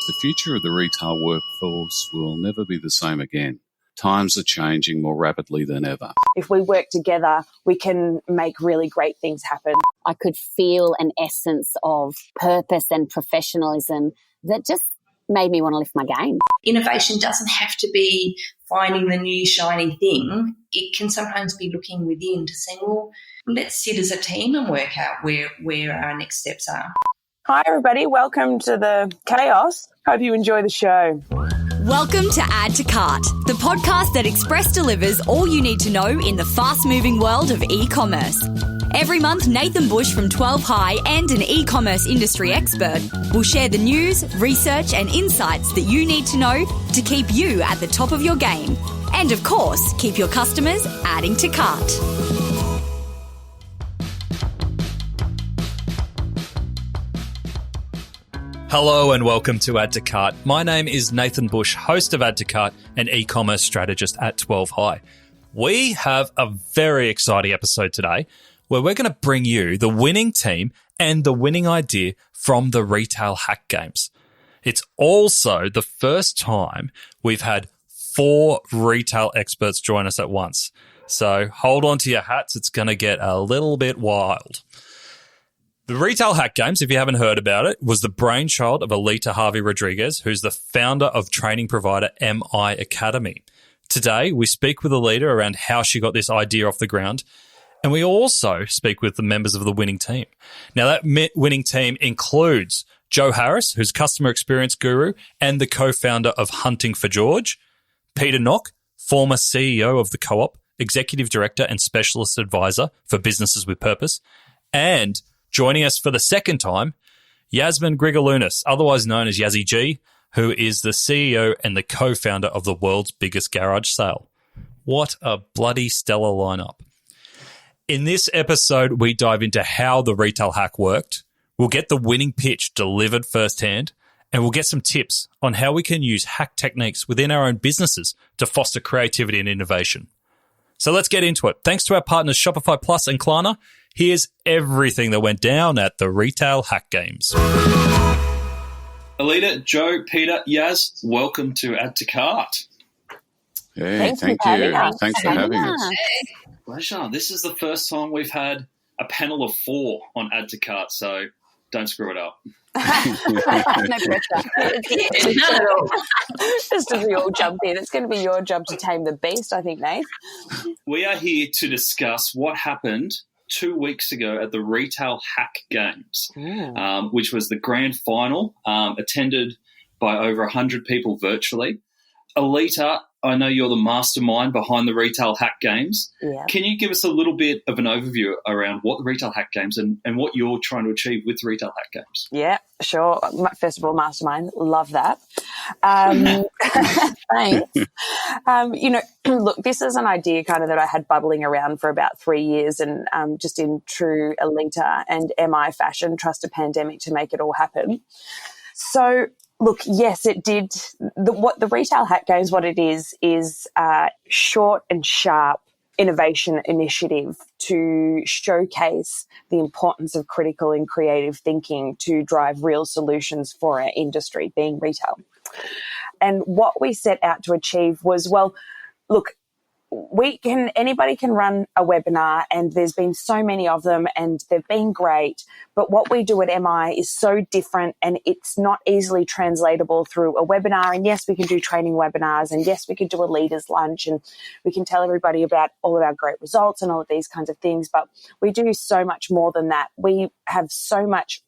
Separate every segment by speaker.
Speaker 1: The future of the retail workforce will never be the same again. Times are changing more rapidly than ever.
Speaker 2: If we work together, we can make really great things happen.
Speaker 3: I could feel an essence of purpose and professionalism that just made me want to lift my game.
Speaker 4: Innovation doesn't have to be finding the new shiny thing. It can sometimes be looking within to say, well, let's sit as a team and work out where our next steps are.
Speaker 2: Hi, everybody. Welcome to the chaos. Hope you enjoy the show.
Speaker 5: Welcome to Add to Cart, the podcast that Express delivers all you need to know in the fast-moving world of e-commerce. Every month, Nathan Bush from 12 High and an e-commerce industry expert will share the news, research and insights that you need to know to keep you at the top of your game. And of course, keep your customers adding to cart.
Speaker 6: Hello and welcome to Add to Cart. My name is Nathan Bush, host of Add to Cart and e-commerce strategist at 12 High. We have a very exciting episode today where we're going to bring you the winning team and the winning idea from the Retail Hack Games. It's also the first time we've had 4 retail experts join us at once. So hold on to your hats. It's going to get a little bit wild. The Retail Hack Games, if you haven't heard about it, was the brainchild of Alita Harvey-Rodriguez, who's the founder of training provider MI Academy. Today, we speak with Alita around how she got this idea off the ground, and we also speak with the members of the winning team. Now, that winning team includes Joe Harris, who's customer experience guru and the co-founder of Hunting for George, Peter Nock, former CEO of the Co-op, executive director and specialist advisor for businesses with purpose, and joining us for the second time, Yasmin Grigaliunas, otherwise known as Yazzie G, who is the CEO and the co-founder of the world's biggest garage sale. What a bloody stellar lineup. In this episode, we dive into how the retail hack worked. We'll get the winning pitch delivered firsthand, and we'll get some tips on how we can use hack techniques within our own businesses to foster creativity and innovation. So let's get into it. Thanks to our partners Shopify Plus and Klarna, here's everything that went down at the Retail Hack Games.
Speaker 7: Alita, Joe, Peter, Yaz, welcome to Add to Cart.
Speaker 1: Hey, thank you. Thanks for having us.
Speaker 7: Pleasure. This is the first time we've had a panel of 4 on Add to Cart, so don't screw it up.
Speaker 2: No pressure. Not at all. Just as we all jump in, it's going to be your job to tame the beast, I think, Nate.
Speaker 7: We are here to discuss what happened 2 weeks ago at the Retail Hack Games, which was the grand final, attended by over 100 people virtually. Alita, I know you're the mastermind behind the Retail Hack Games.
Speaker 2: Yeah.
Speaker 7: Can you give us a little bit of an overview around what the Retail Hack Games and what you're trying to achieve with the Retail Hack Games?
Speaker 2: Yeah, sure. First of all, mastermind, love that. Thanks. Look, this is an idea kind of that I had bubbling around for about 3 years, and just in true Alita and MI fashion, trust a pandemic to make it all happen. So, look, yes, it did. What the Retail Hack Games, what it is short and sharp innovation initiative to showcase the importance of critical and creative thinking to drive real solutions for our industry, being retail. And what we set out to achieve was, well, look, anybody can run a webinar, and there's been so many of them and they've been great. But what we do at MI is so different, and it's not easily translatable through a webinar. And yes, we can do training webinars, and yes, we can do a leaders lunch, and we can tell everybody about all of our great results and all of these kinds of things. But we do so much more than that. We have so much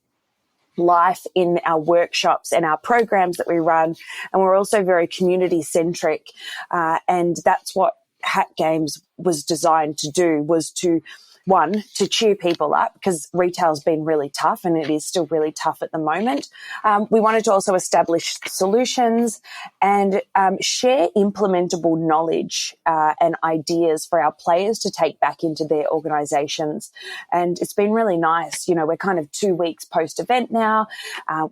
Speaker 2: life in our workshops and our programs that we run, and we're also very community centric. And that's what Hack Games was designed to do, was to cheer people up, because retail's been really tough, and it is still really tough at the moment. We wanted to also establish solutions and share implementable knowledge and ideas for our players to take back into their organisations. And it's been really nice. We're kind of 2 weeks post-event now.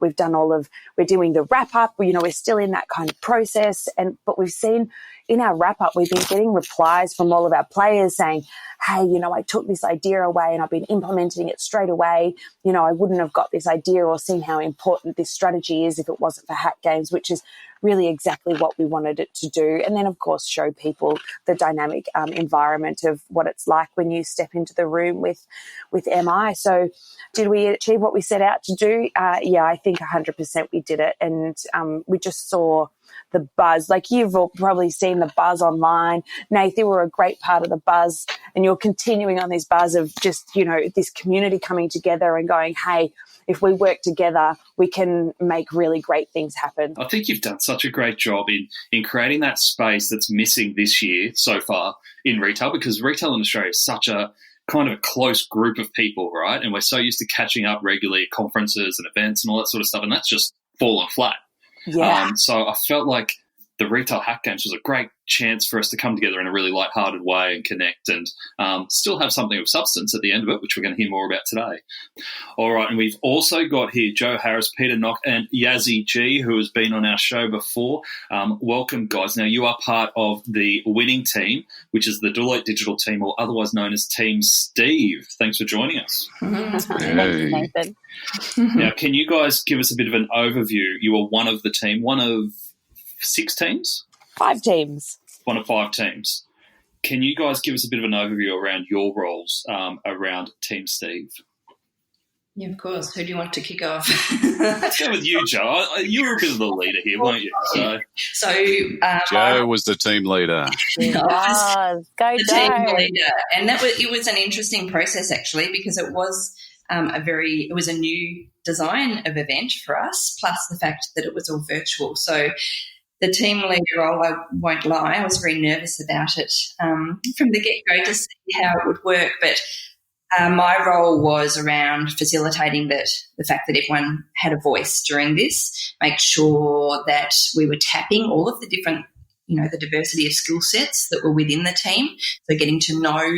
Speaker 2: We're doing the wrap-up. We're still in that kind of process, but we've seen in our wrap-up, we've been getting replies from all of our players saying, hey, I took this idea away and I've been implementing it straight away. I wouldn't have got this idea or seen how important this strategy is if it wasn't for Hack Games, which is really exactly what we wanted it to do. And then, of course, show people the dynamic environment of what it's like when you step into the room with MI. So did we achieve what we set out to do? Yeah, I think 100% we did it. And we just saw the buzz. Like, you've all probably seen the buzz online. Nath, you were a great part of the buzz, and you're continuing on this buzz of just, this community coming together and going, hey, if we work together, we can make really great things happen.
Speaker 7: I think you've done such a great job in creating that space that's missing this year so far in retail, because retail in Australia is such a kind of a close group of people, right? And we're so used to catching up regularly at conferences and events and all that sort of stuff, and that's just fallen flat.
Speaker 2: Yeah.
Speaker 7: So I felt like the Retail Hack Games was a great chance for us to come together in a really lighthearted way and connect and still have something of substance at the end of it, which we're going to hear more about today. All right, and we've also got here Joe Harris, Peter Nock, and Yazzie G, who has been on our show before. Welcome, guys. Now, you are part of the winning team, which is the Deloitte Digital team, or otherwise known as Team Steve. Thanks for joining us.
Speaker 3: Hey. Nathan.
Speaker 7: Now, can you guys give us a bit of an overview? You are one of the team, one of 6 teams?
Speaker 2: 5 teams.
Speaker 7: One of 5 teams. Can you guys give us a bit of an overview around your roles around Team Steve?
Speaker 4: Yeah, of course. Who do you want to kick off?
Speaker 7: Let's go with you, Joe. You were a bit of the leader here, weren't you?
Speaker 1: Joe was the team leader.
Speaker 3: Go,
Speaker 4: the team leader. And it was an interesting process, actually, because it was a new design of event for us, plus the fact that it was all virtual. So the team leader role, I won't lie, I was very nervous about it from the get-go to see how it would work. But my role was around facilitating the fact that everyone had a voice during this, make sure that we were tapping all of the different, the diversity of skill sets that were within the team. So getting to know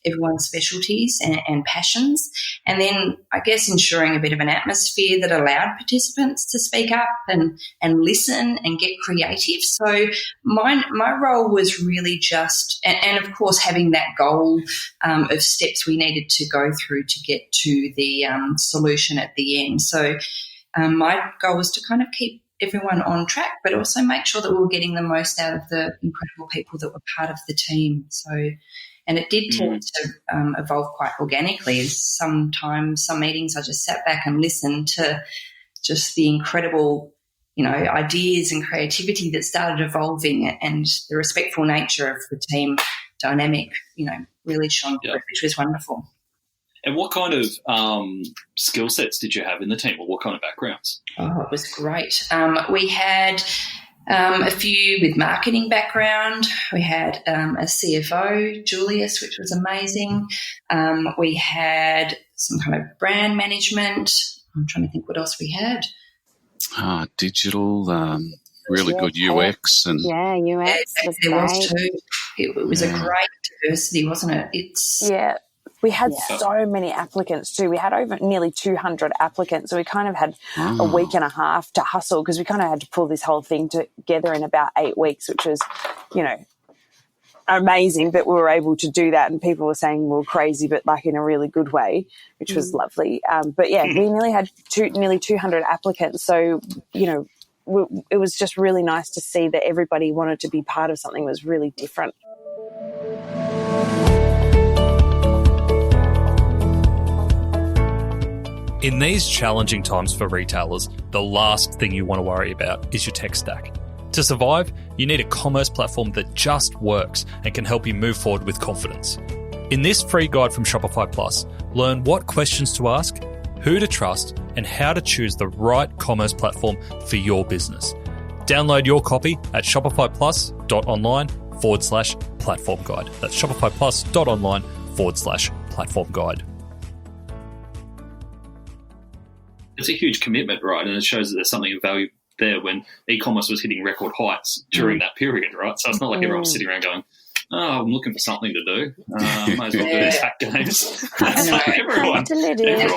Speaker 4: everyone's specialties and passions. And then I guess ensuring a bit of an atmosphere that allowed participants to speak up and listen and get creative. So my role was really just, and of course having that goal of steps we needed to go through to get to the solution at the end. So my goal was to kind of keep everyone on track, but also make sure that we were getting the most out of the incredible people that were part of the team. So, and it did tend to evolve quite organically. Sometimes, some meetings I just sat back and listened to just the incredible, ideas and creativity that started evolving, and the respectful nature of the team dynamic, really shone through, which was wonderful.
Speaker 7: And what kind of skill sets did you have in the team, or what kind of backgrounds?
Speaker 4: Oh, it was great. We had a few with marketing background. We had a CFO, Julius, which was amazing. We had some kind of brand management. I'm trying to think what else we had.
Speaker 1: Digital, really good UX. And
Speaker 3: UX was
Speaker 4: there
Speaker 3: great.
Speaker 4: was too. It was a great diversity, wasn't it?
Speaker 2: We had so many applicants too. We had over nearly 200 applicants, so we kind of had a week and a half to hustle, because we kind of had to pull this whole thing together in about 8 weeks, which was, amazing. But we were able to do that, and people were saying we were crazy, but like in a really good way, which was lovely. We nearly had nearly 200 applicants, so it was just really nice to see that everybody wanted to be part of something that was really different.
Speaker 6: In these challenging times for retailers, the last thing you want to worry about is your tech stack. To survive, you need a commerce platform that just works and can help you move forward with confidence. In this free guide from Shopify Plus, learn what questions to ask, who to trust, and how to choose the right commerce platform for your business. Download your copy at shopifyplus.online/platform guide. That's shopifyplus.online/platform guide.
Speaker 7: It's a huge commitment, right? And it shows that there's something of value there when e-commerce was hitting record heights during that period, right? So it's not like everyone was sitting around going, I'm looking for something to do. Might as well do these hack games. Everyone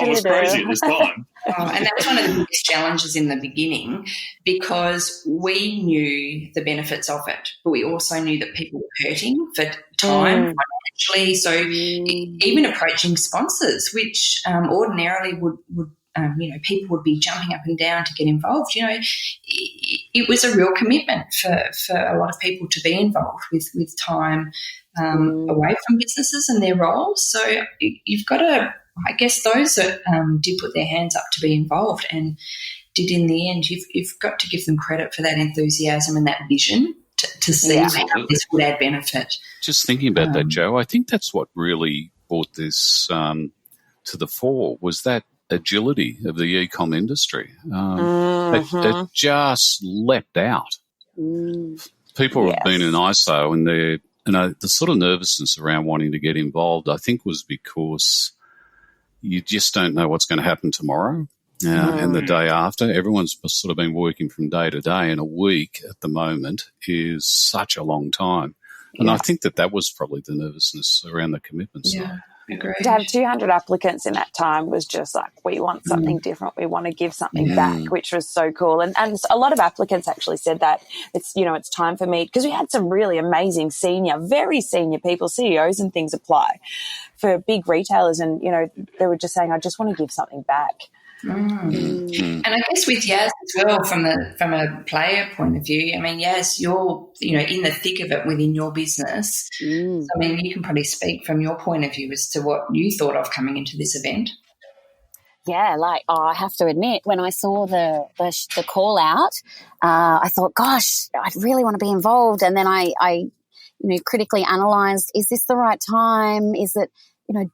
Speaker 7: was crazy at this time.
Speaker 4: And that was one of the biggest challenges in the beginning, because we knew the benefits of it, but we also knew that people were hurting for time, financially. So even approaching sponsors, which ordinarily would people would be jumping up and down to get involved. It was a real commitment for a lot of people to be involved with time away from businesses and their roles. So you've got to, I guess, those that did put their hands up to be involved and did in the end, you've got to give them credit for that enthusiasm and that vision to see how this would add benefit.
Speaker 1: Just thinking about that, Joe, I think that's what really brought this to the fore, was that agility of the e-com industry. That just leapt out. People have been in ISO, and the sort of nervousness around wanting to get involved, I think, was because you just don't know what's going to happen tomorrow and the day after. Everyone's sort of been working from day to day, and a week at the moment is such a long time. And I think that was probably the nervousness around the commitment side.
Speaker 4: Agreed.
Speaker 2: To have 200 applicants in that time was just like, we want something different. We want to give something back, which was so cool. And a lot of applicants actually said that it's time for me, because we had some really amazing very senior people, CEOs and things apply for big retailers. And, they were just saying, I just want to give something back.
Speaker 4: And I guess with Yaz as well, from a player point of view, I mean, Yaz, you're in the thick of it within your business. So, I mean, you can probably speak from your point of view as to what you thought of coming into this event.
Speaker 3: Yeah, I have to admit, when I saw the call out, I thought, gosh, I really want to be involved. And then I critically analysed, is this the right time? Is it,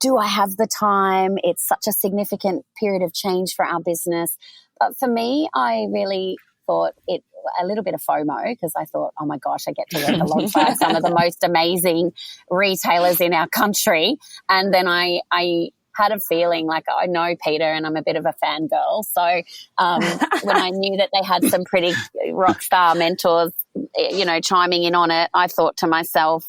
Speaker 3: do I have the time? It's such a significant period of change for our business. But for me, I really thought it a little bit of FOMO, because I thought, oh my gosh, I get to work alongside some of the most amazing retailers in our country. And then I had a feeling like, I know Peter and I'm a bit of a fangirl. So when I knew that they had some pretty rock star mentors, chiming in on it, I thought to myself,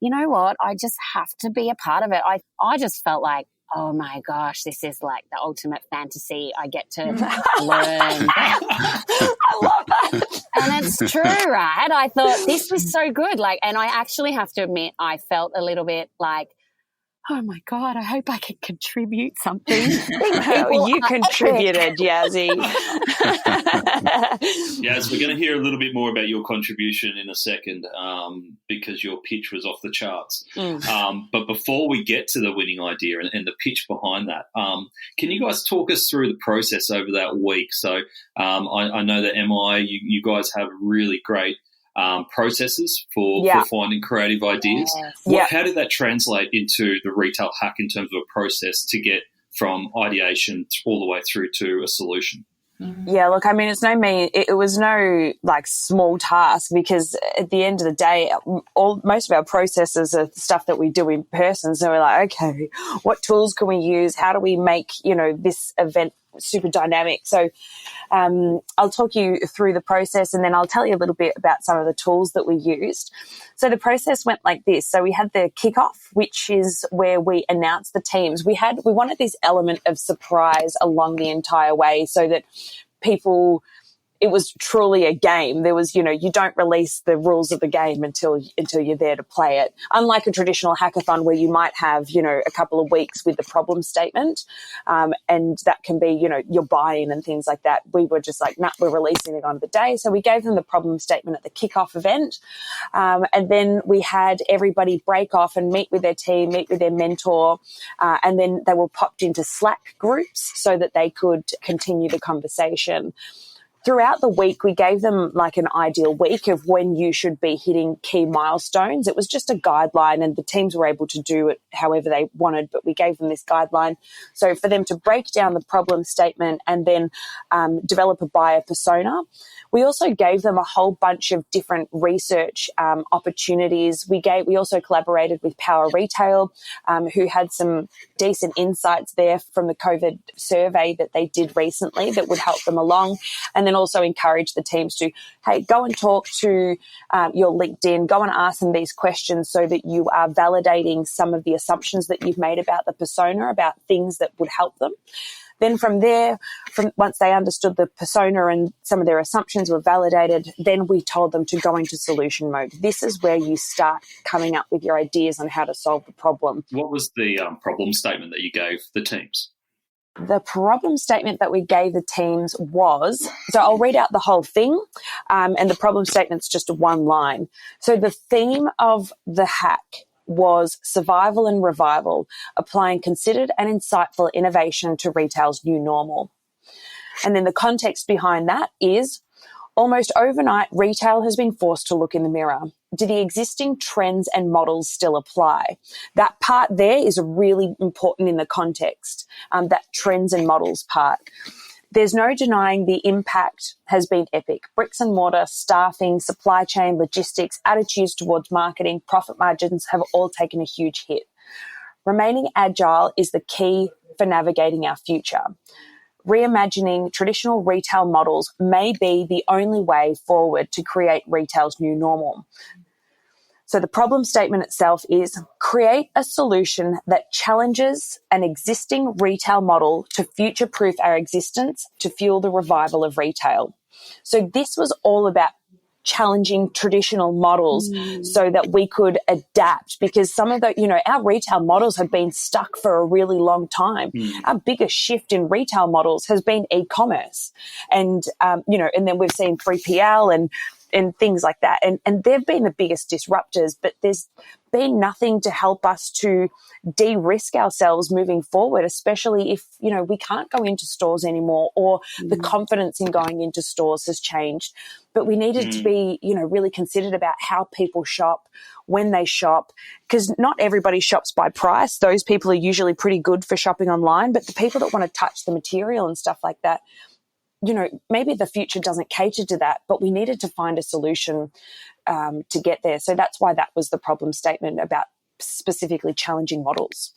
Speaker 3: you know what, I just have to be a part of it. I just felt like, oh my gosh, this is like the ultimate fantasy. I get to learn.
Speaker 2: I love that.
Speaker 3: And it's true, right? I thought this was so good. And I actually have to admit, I felt a little bit like, oh my God, I hope I can contribute something.
Speaker 2: You contributed, Yazzie.
Speaker 7: Yaz, we're going to hear a little bit more about your contribution in a second, because your pitch was off the charts. But before we get to the winning idea and the pitch behind that, can you guys talk us through the process over that week? So I know that MI, you guys have really great processes for finding creative ideas. How did that translate into the retail hack in terms of a process to get from ideation all the way through to a solution?
Speaker 2: Yeah, look, I mean, it was no small task, because at the end of the day, most of our processes are stuff that we do in person. So we're like, okay, what tools can we use? How do we make, this event super dynamic? So I'll talk you through the process, and then I'll tell you a little bit about some of the tools that we used. So the process went like this. So we had the kickoff, which is where we announced the teams. We wanted this element of surprise along the entire way, so that it was truly a game. There was, you don't release the rules of the game until you're there to play it. Unlike a traditional hackathon where you might have, a couple of weeks with the problem statement, and that can be, your buy-in and things like that. We were just like, nah, we're releasing it on the day. So we gave them the problem statement at the kickoff event. And then we had everybody break off and meet with their team, meet with their mentor. And then they were popped into Slack groups so that they could continue the conversation. Throughout the week, we gave them an ideal week of when you should be hitting key milestones. It was just a guideline, and the teams were able to do it however they wanted, but we gave them this guideline. So for them to break down the problem statement and then develop a buyer persona. We also gave them a whole bunch of different research opportunities. We also collaborated with Power Retail, who had some decent insights there from the COVID survey that they did recently that would help them along. And then then also encourage the teams to, hey, go and talk to your LinkedIn, go and ask them these questions so that you are validating some of the assumptions that you've made about the persona, about things that would help them. Then from there, once they understood the persona and some of their assumptions were validated, then we told them to go into solution mode. This is where you start coming up with your ideas on how to solve the problem.
Speaker 7: What was the problem statement that you gave the teams?
Speaker 2: The problem statement that we gave the teams was, so I'll read out the whole thing, and the problem statement's just one line. So the theme of the hack was survival and revival, applying considered and insightful innovation to retail's new normal. And then the context behind that is almost overnight, retail has been forced to look in the mirror. Do the existing trends and models still apply? That part there is really important in the context, that trends and models part. There's no denying the impact has been epic. Bricks and mortar, staffing, supply chain, logistics, attitudes towards marketing, profit margins have all taken a huge hit. Remaining agile is the key for navigating our future. Reimagining traditional retail models may be the only way forward to create retail's new normal. So the problem statement itself is create a solution that challenges an existing retail model to future-proof our existence to fuel the revival of retail. So this was all about challenging traditional models so that we could adapt, because some of the, our retail models have been stuck for a really long time. Our biggest shift in retail models has been e-commerce. And, and then we've seen 3PL and things like that. And they've been the biggest disruptors, but there's been nothing to help us to de-risk ourselves moving forward, especially if, we can't go into stores anymore or the confidence in going into stores has changed. But we needed to be, really considered about how people shop, when they shop, because not everybody shops by price. Those people are usually pretty good for shopping online, but the people that want to touch the material and stuff like that, maybe the future doesn't cater to that, but we needed to find a solution to get there. So that's why that was the problem statement about specifically challenging models.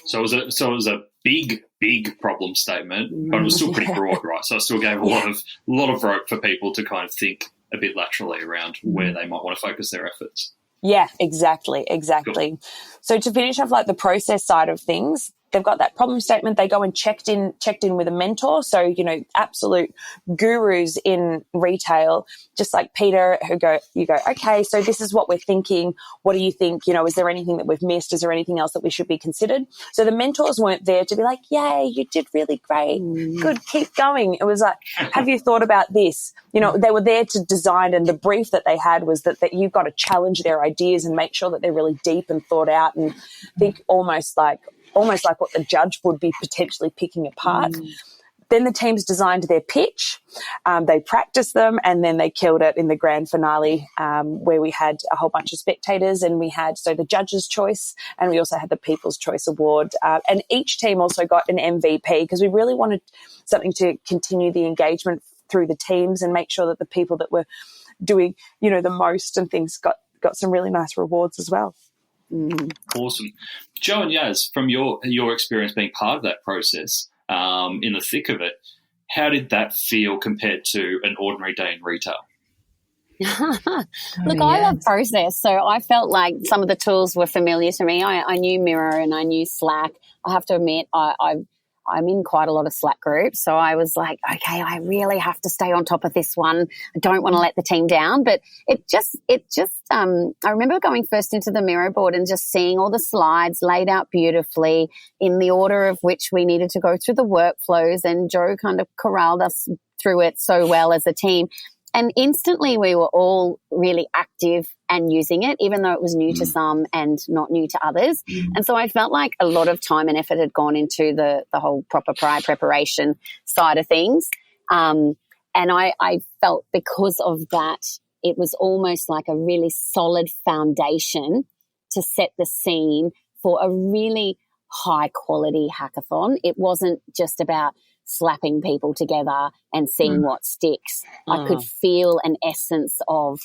Speaker 7: So it was a big problem statement, but it was still pretty broad, right? So it still gave a lot of rope for people to kind of think a bit laterally around where they might want to focus their efforts.
Speaker 2: Yeah, exactly. Cool. So to finish off like the process side of things, they've got that problem statement. They go and checked in with a mentor. So, absolute gurus in retail, just like Peter, you go, okay, so this is what we're thinking. What do you think? Is there anything that we've missed? Is there anything else that we should be considered? So the mentors weren't there to be like, yay, you did really great. Good, keep going. It was like, have you thought about this? They were there to design, and the brief that they had was that you've got to challenge their ideas and make sure that they're really deep and thought out and think almost like what the judge would be potentially picking apart. Then the teams designed their pitch, they practiced them, and then they killed it in the grand finale where we had a whole bunch of spectators, and we had the judge's choice, and we also had the People's Choice Award. And each team also got an MVP because we really wanted something to continue the engagement through the teams and make sure that the people that were doing, the most and things got some really nice rewards as well.
Speaker 7: Awesome. Jo and Yaz, from your experience being part of that process, in the thick of it, how did that feel compared to an ordinary day in retail?
Speaker 3: Look, I love process, so I felt like some of the tools were familiar to me. I knew Miro and I knew Slack. I have to admit, I'm in quite a lot of Slack groups, so I was like, okay, I really have to stay on top of this one. I don't want to let the team down, but it just I remember going first into the Miro board and just seeing all the slides laid out beautifully in the order of which we needed to go through the workflows, and Jo kind of corralled us through it so well as a team. And instantly we were all really active and using it, even though it was new to some and not new to others. And so I felt like a lot of time and effort had gone into the whole proper prior preparation side of things. And I felt because of that, it was almost like a really solid foundation to set the scene for a really high quality hackathon. It wasn't just about slapping people together and seeing what sticks. I could feel an essence of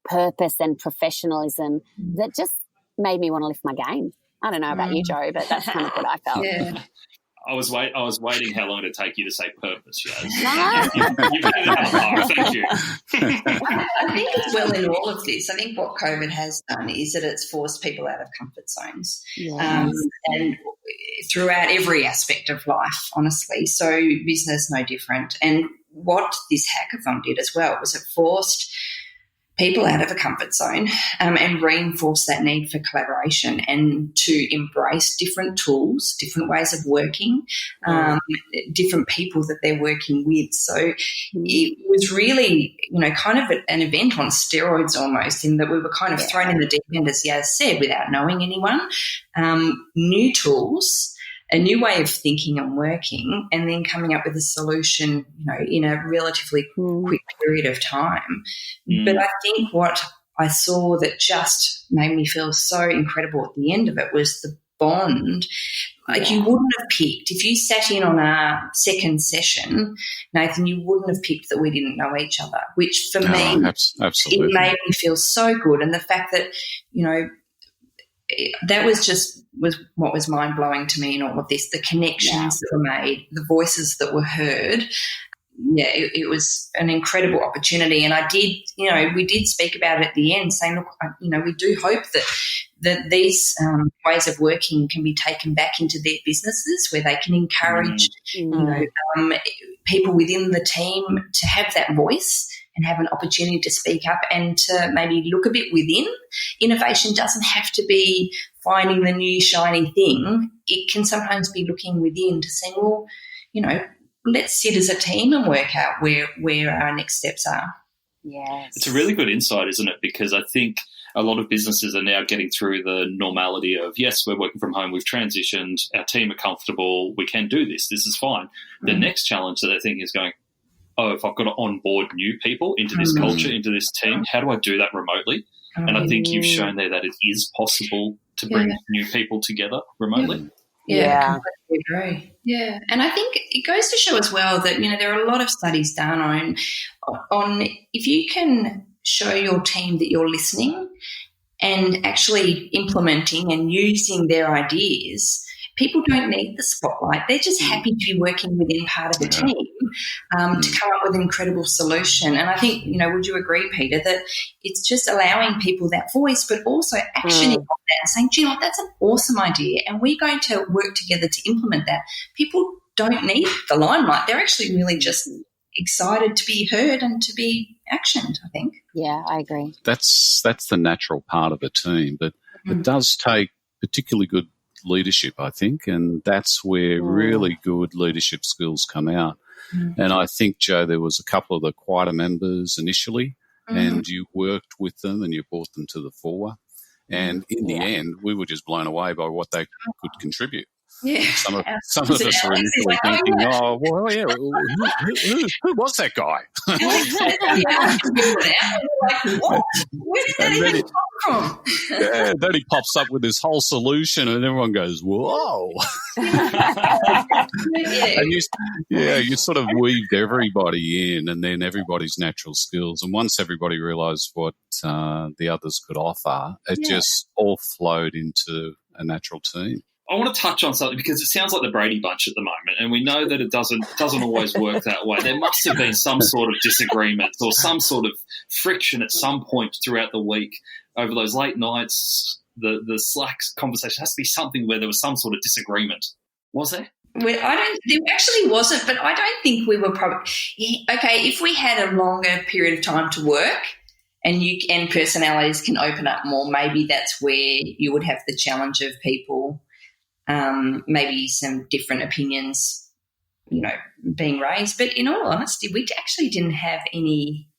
Speaker 3: purpose and professionalism that just made me want to lift my game. I don't know about you, Jo, but that's kind of what I felt.
Speaker 4: Yeah.
Speaker 7: I was waiting how long it'd take you to say purpose, Yaz. You put it out hard. Thank you.
Speaker 4: I think as well in all of this, I think what COVID has done is that it's forced people out of comfort zones.
Speaker 3: Yes.
Speaker 4: And throughout every aspect of life, honestly. So business, no different. And what this hackathon did as well was it forced people out of a comfort zone and reinforce that need for collaboration and to embrace different tools, different ways of working, different people that they're working with. So it was really, kind of an event on steroids almost, in that we were kind of thrown in the deep end, as Yaz said, without knowing anyone, new tools, a new way of thinking and working, and then coming up with a solution, in a relatively quick period of time. But I think what I saw that just made me feel so incredible at the end of it was the bond. Like you wouldn't have picked, if you sat in on our second session, Nathan, you wouldn't have picked that we didn't know each other, which for me,
Speaker 1: absolutely,
Speaker 4: it made me feel so good. And the fact that, that was what was mind-blowing to me in all of this, the connections that were made, the voices that were heard. Yeah, it was an incredible opportunity. And I did, we did speak about it at the end, saying, look, we do hope that these ways of working can be taken back into their businesses, where they can encourage, people within the team to have that voice and have an opportunity to speak up and to maybe look a bit within. Innovation doesn't have to be finding the new shiny thing. It can sometimes be looking within to say, well, let's sit as a team and work out where our next steps are.
Speaker 3: Yes.
Speaker 7: It's a really good insight, isn't it? Because I think a lot of businesses are now getting through the normality of, yes, we're working from home, we've transitioned, our team are comfortable, we can do this is fine. The next challenge that I think is going, if I've got to onboard new people into this culture, into this team, how do I do that remotely? And I think you've shown there that it is possible to bring new people together remotely.
Speaker 4: Yeah, I completely agree. Yeah, and I think it goes to show as well that, there are a lot of studies done on if you can show your team that you're listening and actually implementing and using their ideas, people don't need the spotlight. They're just happy to be working within part of the team to come up with an incredible solution. And I think, would you agree, Peter, that it's just allowing people that voice, but also actioning on that and saying, do you know what, that's an awesome idea and we're going to work together to implement that. People don't need the limelight. They're actually really just excited to be heard and to be actioned, I think.
Speaker 3: Yeah, I agree.
Speaker 1: That's the natural part of a team, but it does take particularly good leadership, I think, and that's where really good leadership skills come out. And I think, Joe, there was a couple of the quieter members initially, and you worked with them and you brought them to the fore. And in the end, we were just blown away by what they could contribute. Yeah. Some of us were initially thinking, who was that guy?
Speaker 4: Where did that even come from?
Speaker 1: Then he pops up with this whole solution and everyone goes, whoa. And you sort of weaved everybody in, and then everybody's natural skills. And once everybody realised what the others could offer, it just all flowed into a natural team.
Speaker 7: I want to touch on something because it sounds like the Brady Bunch at the moment, and we know that it doesn't always work that way. There must have been some sort of disagreements or some sort of friction at some point throughout the week over those late nights. The Slack conversation has to be something where there was some sort of disagreement. Was there?
Speaker 4: There actually wasn't, but I don't think we were probably okay. If we had a longer period of time to work, and personalities can open up more, maybe that's where you would have the challenge of people. Maybe some different opinions, being raised. But in all honesty, we actually didn't have any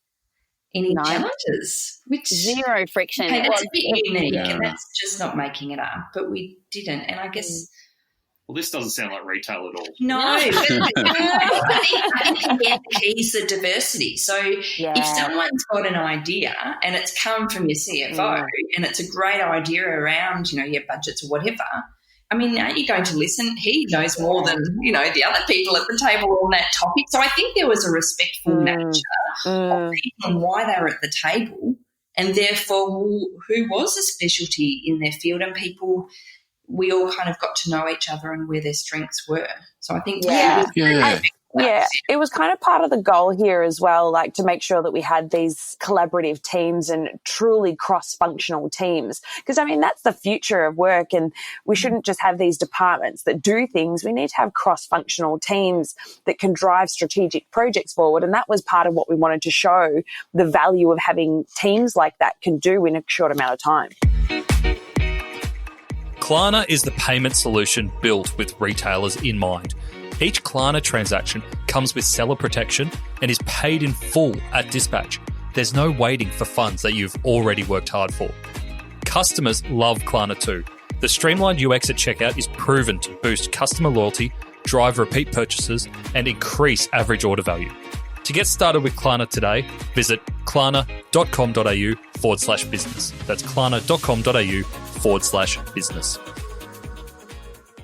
Speaker 4: challenges.
Speaker 3: Zero friction.
Speaker 4: Okay, that's a bit unique, and that's just not making it up. But we didn't, and I guess.
Speaker 7: Well, this doesn't sound like retail at all.
Speaker 4: No, I think again, the key is the diversity. So if someone's got an idea and it's come from your CFO and it's a great idea around, your budgets or whatever. I mean, aren't you going to listen? He knows more than, the other people at the table on that topic. So I think there was a respectful nature of people and why they were at the table, and therefore who was a specialty in their field, and people we all kind of got to know each other and where their strengths were. So I think
Speaker 2: it was kind of part of the goal here as well, like to make sure that we had these collaborative teams and truly cross-functional teams. Because, I mean, that's the future of work, and we shouldn't just have these departments that do things. We need to have cross-functional teams that can drive strategic projects forward, and that was part of what we wanted to show, the value of having teams like that can do in a short amount of time.
Speaker 6: Klarna is the payment solution built with retailers in mind. Each Klarna transaction comes with seller protection and is paid in full at dispatch. There's no waiting for funds that you've already worked hard for. Customers love Klarna too. The streamlined UX at checkout is proven to boost customer loyalty, drive repeat purchases, and increase average order value. To get started with Klarna today, visit klarna.com.au/business. That's klarna.com.au/business.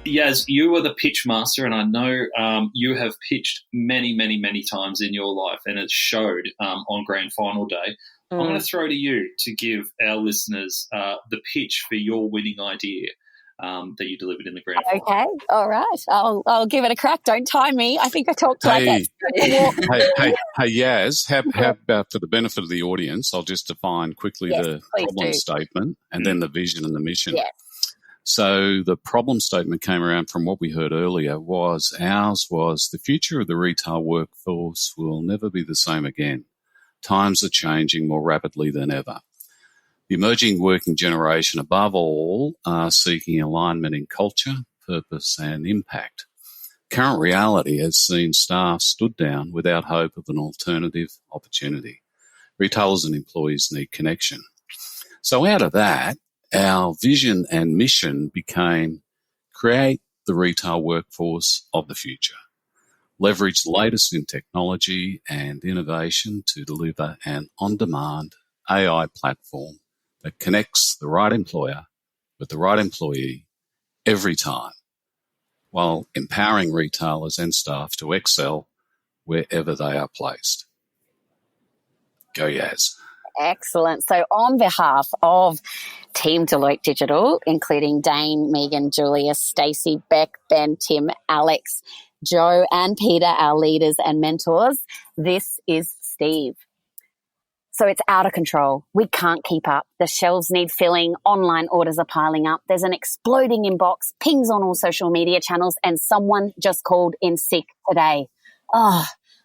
Speaker 7: Yaz, you are the pitch master, and I know you have pitched many, many, many times in your life, and it showed on grand final day. I'm going to throw to you to give our listeners the pitch for your winning idea that you delivered in the grand final.
Speaker 3: Okay, all right. I'll give it a crack. Don't time me. I think I talked like that.
Speaker 1: Hey, Yaz, how about for the benefit of the audience, I'll just define quickly the problem statement and then the vision and the mission.
Speaker 3: Yes.
Speaker 1: So the problem statement came around from what we heard earlier ours was the future of the retail workforce will never be the same again. Times are changing more rapidly than ever. The emerging working generation, above all, are seeking alignment in culture, purpose and impact. Current reality has seen staff stood down without hope of an alternative opportunity. Retailers and employees need connection. So out of that, our vision and mission became create the retail workforce of the future, leverage the latest in technology and innovation to deliver an on-demand AI platform that connects the right employer with the right employee every time, while empowering retailers and staff to excel wherever they are placed. Go Yaz.
Speaker 3: Excellent. So on behalf of Team Deloitte Digital, including Dane, Megan, Julius, Stacey, Beck, Ben, Tim, Alex, Joe and Peter, our leaders and mentors, this is Steve. So it's out of control. We can't keep up. The shelves need filling. Online orders are piling up. There's an exploding inbox, pings on all social media channels, and someone just called in sick today.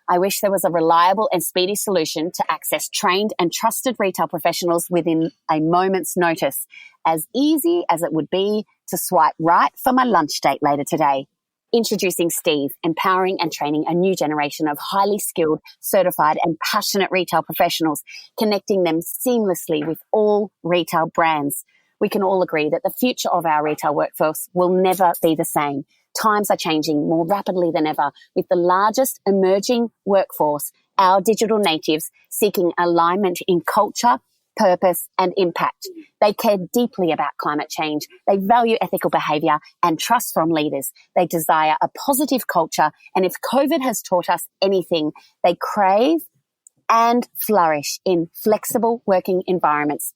Speaker 3: I wish there was a reliable and speedy solution to access trained and trusted retail professionals within a moment's notice, as easy as it would be to swipe right for my lunch date later today. Introducing Steve, empowering and training a new generation of highly skilled, certified and passionate retail professionals, connecting them seamlessly with all retail brands. We can all agree that the future of our retail workforce will never be the same. Times are changing more rapidly than ever, with the largest emerging workforce, our digital natives, seeking alignment in culture, purpose and impact. They care deeply about climate change. They value ethical behaviour and trust from leaders. They desire a positive culture. And if COVID has taught us anything, they crave and flourish in flexible working environments.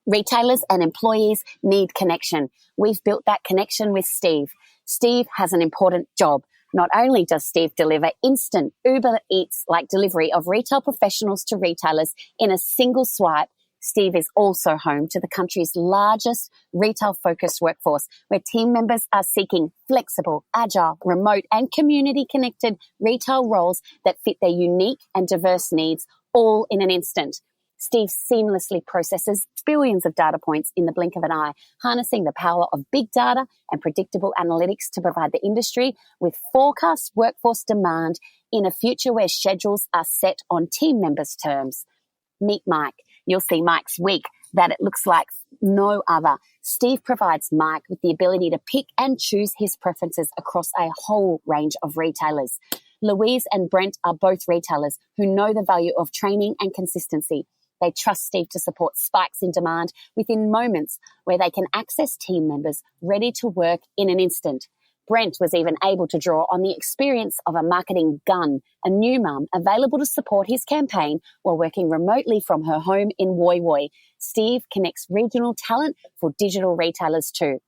Speaker 3: Retailers and employees need connection. We've built that connection with Steve. Steve has an important job. Not only does Steve deliver instant Uber Eats-like delivery of retail professionals to retailers in a single swipe, Steve is also home to the country's largest retail-focused workforce, where team members are seeking flexible, agile, remote and community-connected retail roles that fit their unique and diverse needs, all in an instant. Steve seamlessly processes billions of data points in the blink of an eye, harnessing the power of big data and predictable analytics to provide the industry with forecast workforce demand in a future where schedules are set on team members' terms. Meet Mike. You'll see Mike's week that it looks like no other. Steve provides Mike with the ability to pick and choose his preferences across a whole range of retailers. Louise and Brent are both retailers who know the value of training and consistency. They trust Steve to support spikes in demand within moments where they can access team members ready to work in an instant. Brent was even able to draw on the experience of a marketing gun, a new mum available to support his campaign while working remotely from her home in Woy Woy. Steve connects regional talent for digital retailers too.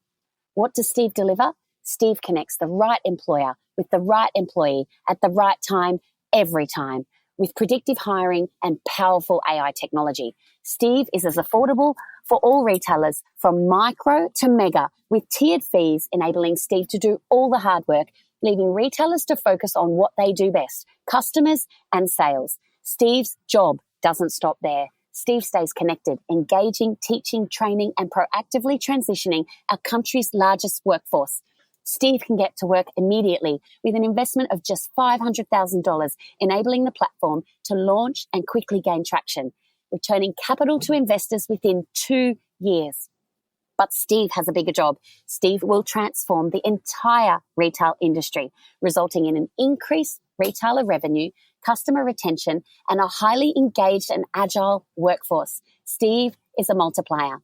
Speaker 3: What does Steve deliver? Steve connects the right employer with the right employee at the right time, every time, with predictive hiring and powerful AI technology. Steve is as affordable for all retailers from micro to mega, with tiered fees enabling Steve to do all the hard work, leaving retailers to focus on what they do best, customers and sales. Steve's job doesn't stop there. Steve stays connected, engaging, teaching, training, and proactively transitioning our country's largest workforce. Steve can get to work immediately with an investment of just $500,000, enabling the platform to launch and quickly gain traction, returning capital to investors within 2 years. But Steve has a bigger job. Steve will transform the entire retail industry, resulting in an increased retailer revenue, customer retention, and a highly engaged and agile workforce. Steve is a multiplier.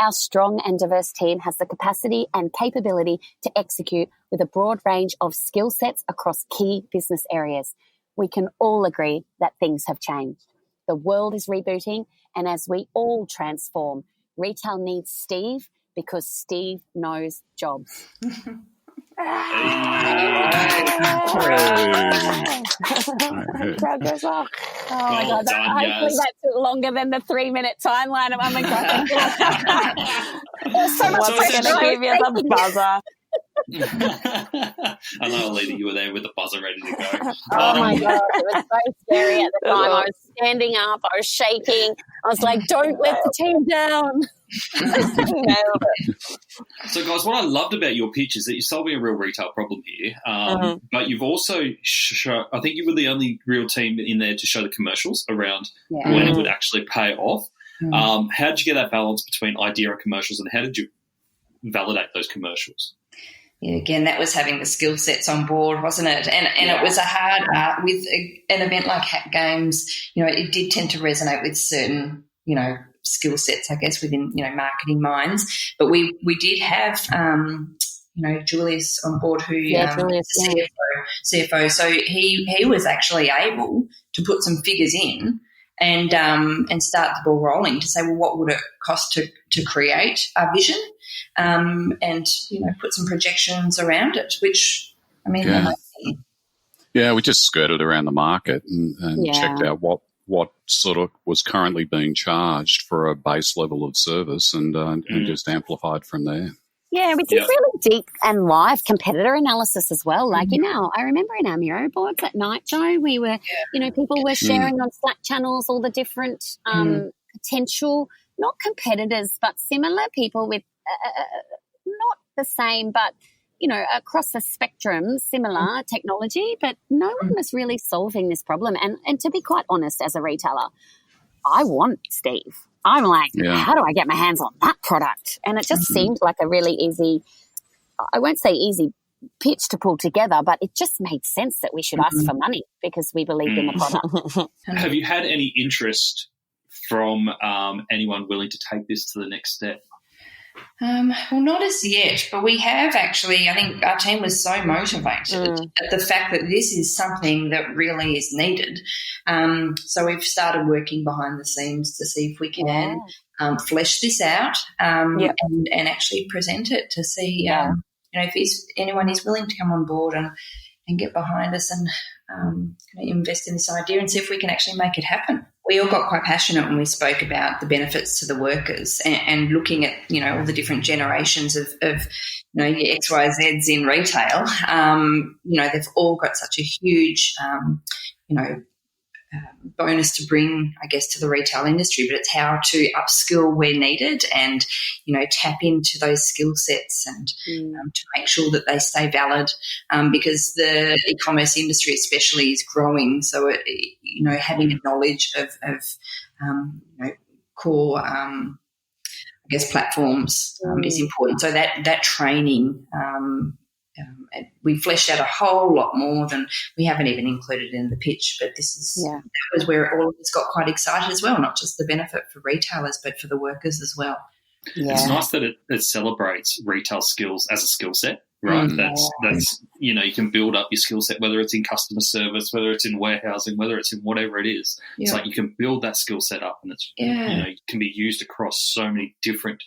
Speaker 3: Our strong and diverse team has the capacity and capability to execute with a broad range of skill sets across key business areas. We can all agree that things have changed. The world is rebooting, and as we all transform, retail needs Steve because Steve knows jobs.
Speaker 2: Crowd goes off.
Speaker 3: Oh my God! Hopefully that took longer than the 3-minute timeline. Oh my God! There's so much
Speaker 2: pressure to give you the buzzer.
Speaker 7: I know, Alita, you were there with the buzzer ready to go.
Speaker 3: Oh my God, it was so scary at the time. I was standing up, I was shaking. I was like, "Don't let the team down."
Speaker 7: So, guys, what I loved about your pitch is that you're solving a real retail problem here, but you've also I think you were the only real team in there to show the commercials around when it would actually pay off. How did you get that balance between idea and commercials, and how did you validate those commercials?
Speaker 4: Yeah, again, that was having the skill sets on board, wasn't it? And it was a hard art with an event like Hack Games. It did tend to resonate with certain, skill sets, I guess, within, marketing minds. But we did have, Julius on board who
Speaker 3: Julius,
Speaker 4: the CFO. So he was actually able to put some figures in and start the ball rolling to say, well, what would it cost to create our vision, and put some projections around it, which,
Speaker 1: we just skirted around the market and checked out what sort of was currently being charged for a base level of service and just amplified from there.
Speaker 3: Yeah, we did really deep and live competitor analysis as well. Like, I remember in our Miro boards at night, Joe, we were, people were sharing on Slack channels all the different potential, not competitors, but similar people with not the same, but, across the spectrum, similar technology, but no one was really solving this problem. And to be quite honest, as a retailer, I want Steve. I'm like, how do I get my hands on that product? And it just seemed like a really easy, I won't say easy pitch to pull together, but it just made sense that we should ask for money because we believed in the product.
Speaker 7: Have you had any interest from anyone willing to take this to the next step?
Speaker 4: Well, not as yet, but we have actually. I think our team was so motivated at the fact that this is something that really is needed. So we've started working behind the scenes to see if we can flesh this out and actually present it to see, if anyone is willing to come on board and get behind us and invest in this idea and see if we can actually make it happen. We all got quite passionate when we spoke about the benefits to the workers and looking at, all the different generations of your XYZs in retail. They've all got such a huge, bonus to bring, I guess, to the retail industry, but it's how to upskill where needed and, tap into those skill sets and to make sure that they stay valid because the e-commerce industry especially is growing. So, having a knowledge of core, platforms is important. So that training we fleshed out a whole lot more than we haven't even included in the pitch, but that was where all of us got quite excited as well, not just the benefit for retailers but for the workers as well.
Speaker 7: It's nice that it celebrates retail skills as a skill set, right? That's you can build up your skill set, whether it's in customer service, whether it's in warehousing, whether it's in whatever it is. It's like you can build that skill set up and it's it can be used across so many different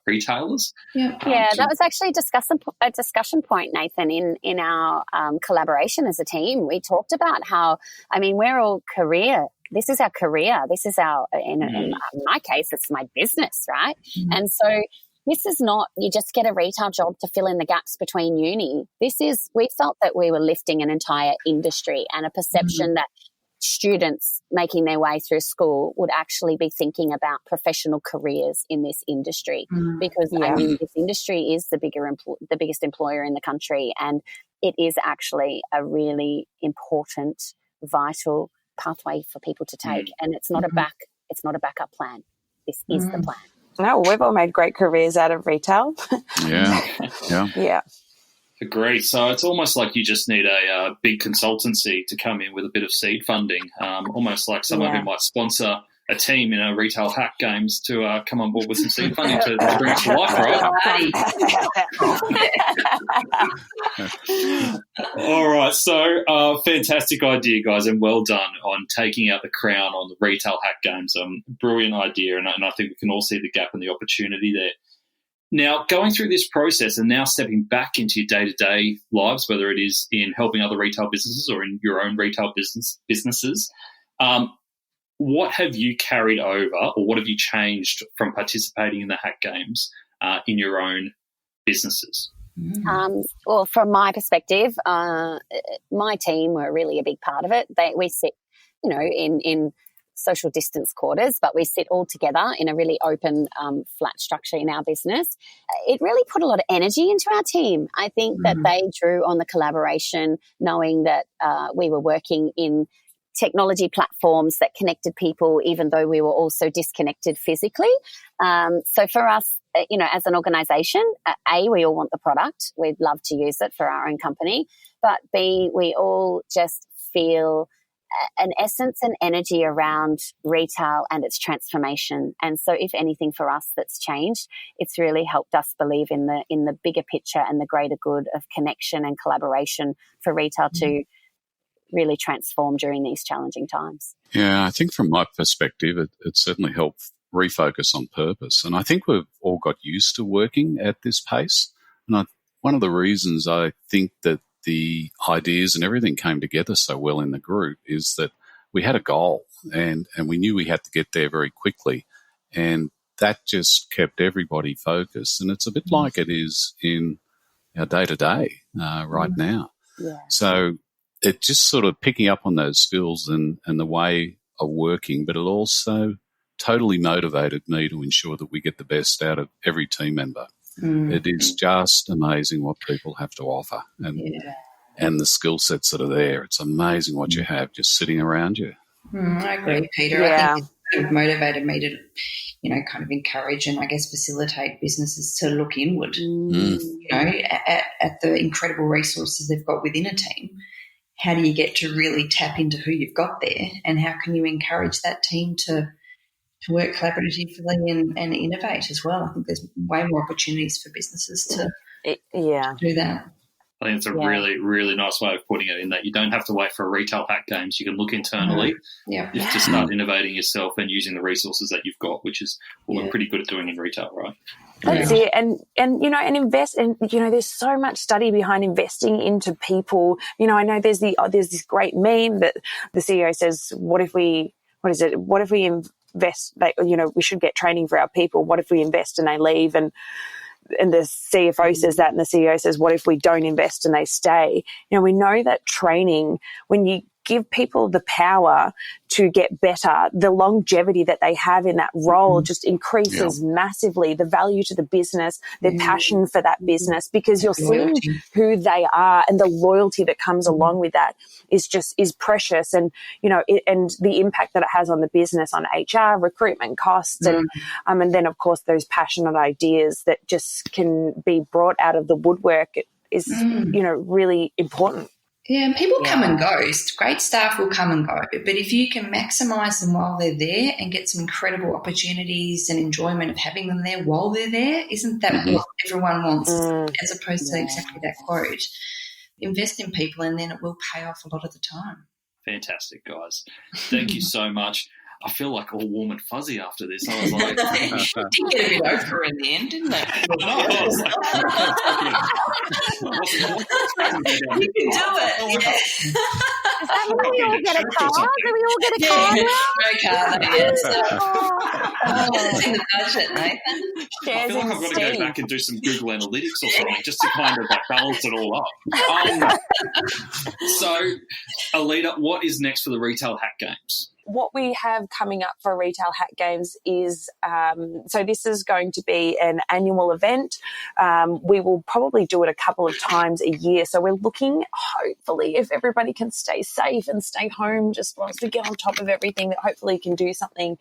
Speaker 7: retailers.
Speaker 4: Yeah,
Speaker 3: that was actually a discussion point, Nathan, in our collaboration as a team. We talked about how, I mean, we're all career. This is our career. This is in my case, it's my business, right? And so this is not, you just get a retail job to fill in the gaps between uni. We felt that we were lifting an entire industry and a perception that students making their way through school would actually be thinking about professional careers in this industry because I mean this industry is the biggest employer in the country, and it is actually a really important, vital pathway for people to take, and it's not a backup plan. This is the plan.
Speaker 2: No, we've all made great careers out of retail. Yeah.
Speaker 7: Agree. So it's almost like you just need a big consultancy to come in with a bit of seed funding, almost like someone who might sponsor a team in retail hack games to come on board with some seed funding to bring it to life, right? All right. So fantastic idea, guys, and well done on taking out the crown on the retail hack games. Brilliant idea, and I think we can all see the gap and the opportunity there. Now, going through this process and now stepping back into your day-to-day lives, whether it is in helping other retail businesses or in your own retail businesses, what have you carried over or what have you changed from participating in the hack games in your own businesses?
Speaker 3: Well, from my perspective, my team were really a big part of it. We sit, in social distance quarters, but we sit all together in a really open, flat structure in our business. It really put a lot of energy into our team. I think that they drew on the collaboration, knowing that we were working in technology platforms that connected people, even though we were also disconnected physically. So for us, as an organisation, A, we all want the product. We'd love to use it for our own company. But B, we all just feel an essence and energy around retail and its transformation. And so if anything for us that's changed, it's really helped us believe in the bigger picture and the greater good of connection and collaboration for retail to really transform during these challenging times.
Speaker 1: Yeah, I think from my perspective, it certainly helped refocus on purpose. And I think we've all got used to working at this pace. And one of the reasons I think that the ideas and everything came together so well in the group is that we had a goal and we knew we had to get there very quickly. And that just kept everybody focused. And it's a bit like it is in our day-to-day right now.
Speaker 3: Yeah.
Speaker 1: So it just sort of picking up on those skills and the way of working, but it also totally motivated me to ensure that we get the best out of every team member. It is just amazing what people have to offer and the skill sets that are there. It's amazing what you have just sitting around you.
Speaker 4: I agree, Peter.
Speaker 2: Yeah.
Speaker 4: I think it motivated me to, kind of encourage and I guess facilitate businesses to look inward, at the incredible resources they've got within a team. How do you get to really tap into who you've got there, and how can you encourage that team to work collaboratively and innovate as well? I think there's way more opportunities for businesses to do that.
Speaker 7: I think it's a really, really nice way of putting it, in that you don't have to wait for a retail hack games. You can look internally to start innovating yourself and using the resources that you've got, which is what we're pretty good at doing in retail, right?
Speaker 2: That's it. And invest, and there's so much study behind investing into people. I know there's this great meme that the CEO says, what if we invest, we should get training for our people. What if we invest and they leave? And the CFO says that, and the CEO says, what if we don't invest and they stay? We know that training, when you give people the power to get better, the longevity that they have in that role just increases massively, the value to the business, their passion for that business, because you're seeing who they are, and the loyalty that comes along with that is precious. And, and the impact that it has on the business, on HR, recruitment costs, and then of course those passionate ideas that just can be brought out of the woodwork is, really important.
Speaker 4: Yeah, and people come and go. Great staff will come and go. But if you can maximise them while they're there and get some incredible opportunities and enjoyment of having them there while they're there, isn't that what everyone wants, as opposed to exactly that quote? Invest in people and then it will pay off a lot of the time.
Speaker 7: Fantastic, guys. Thank you so much. I feel like all warm and fuzzy after this. I was like,
Speaker 4: it did get a bit over in the end, didn't it?
Speaker 7: I was like,
Speaker 4: you can do it. Yeah.
Speaker 3: Does that mean we all get a car? Do we all get a car now?
Speaker 4: No car, yes. It's in the budget, Nathan.
Speaker 7: I feel like I've got to go back and do some Google Analytics or something just to kind of like balance it all up. So, Alita, what is next for the Retail Hack Games?
Speaker 2: What we have coming up for Retail Hack Games is, so this is going to be an annual event. We will probably do it a couple of times a year. So we're looking, hopefully, if everybody can stay safe and stay home just whilst we get on top of everything, that hopefully can do something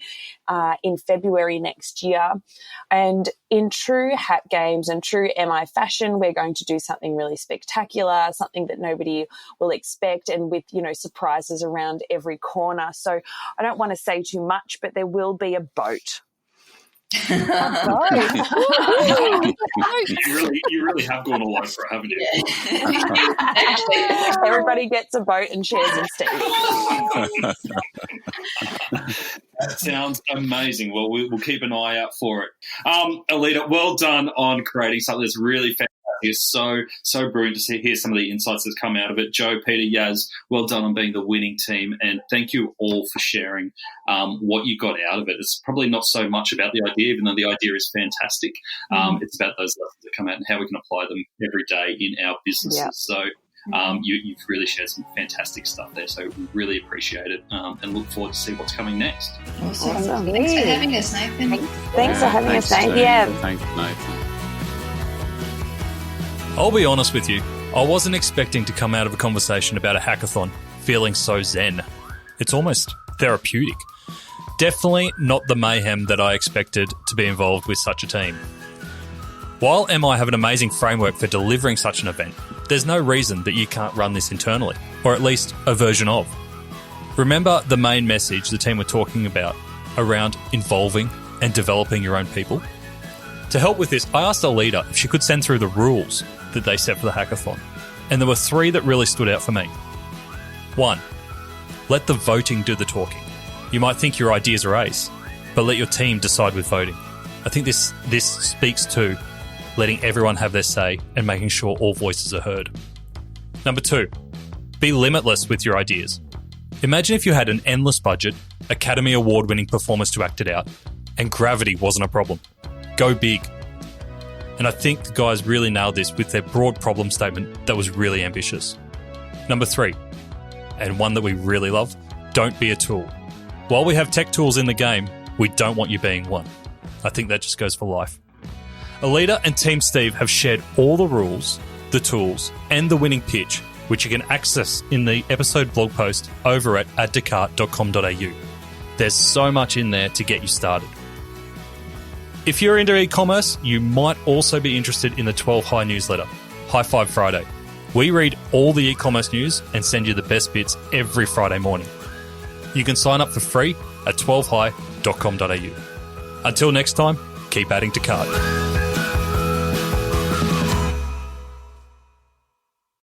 Speaker 2: in February next year. And in true Hack Games and true MI fashion, we're going to do something really spectacular, something that nobody will expect, and with, surprises around every corner. So I don't want to say too much, but there will be a boat.
Speaker 7: You really have gone all over it, haven't you?
Speaker 2: Yeah. Everybody gets a boat and shares in Steve.
Speaker 7: That sounds amazing. Well, we'll keep an eye out for it. Alita, well done on creating something that's really fantastic. It's so brilliant to hear some of the insights that's come out of it. Joe, Peter, Yaz, well done on being the winning team, and thank you all for sharing what you got out of it. It's probably not so much about the idea, even though the idea is fantastic. It's about those lessons that come out and how we can apply them every day in our businesses. Yep. So you've really shared some fantastic stuff there, so we really appreciate it and look forward to see what's coming next.
Speaker 4: Awesome. Thanks for having us, Nathan.
Speaker 2: Thanks for having us, Nathan. Yeah.
Speaker 1: Thanks, Nathan.
Speaker 6: I'll be honest with you, I wasn't expecting to come out of a conversation about a hackathon feeling so zen. It's almost therapeutic. Definitely not the mayhem that I expected to be involved with such a team. While MI have an amazing framework for delivering such an event, there's no reason that you can't run this internally, or at least a version of. Remember the main message the team were talking about around involving and developing your own people? To help with this, I asked Alita if she could send through the rules that they set for the hackathon, and there were 3 that really stood out for me. 1, let the voting do the talking. You might think your ideas are ace, but let your team decide with voting. I think this speaks to letting everyone have their say and making sure all voices are heard. Number 2, be limitless with your ideas. Imagine if you had an endless budget, Academy Award-winning performers to act it out, and gravity wasn't a problem. Go big. And I think the guys really nailed this with their broad problem statement that was really ambitious. Number 3, and one that we really love, don't be a tool. While we have tech tools in the game, we don't want you being one. I think that just goes for life. Alita and Team Steve have shared all the rules, the tools, and the winning pitch, which you can access in the episode blog post over at addtocart.com.au. There's so much in there to get you started. If you're into e-commerce, you might also be interested in the 12 High newsletter, High Five Friday. We read all the e-commerce news and send you the best bits every Friday morning. You can sign up for free at 12high.com.au. Until next time, keep adding to cart.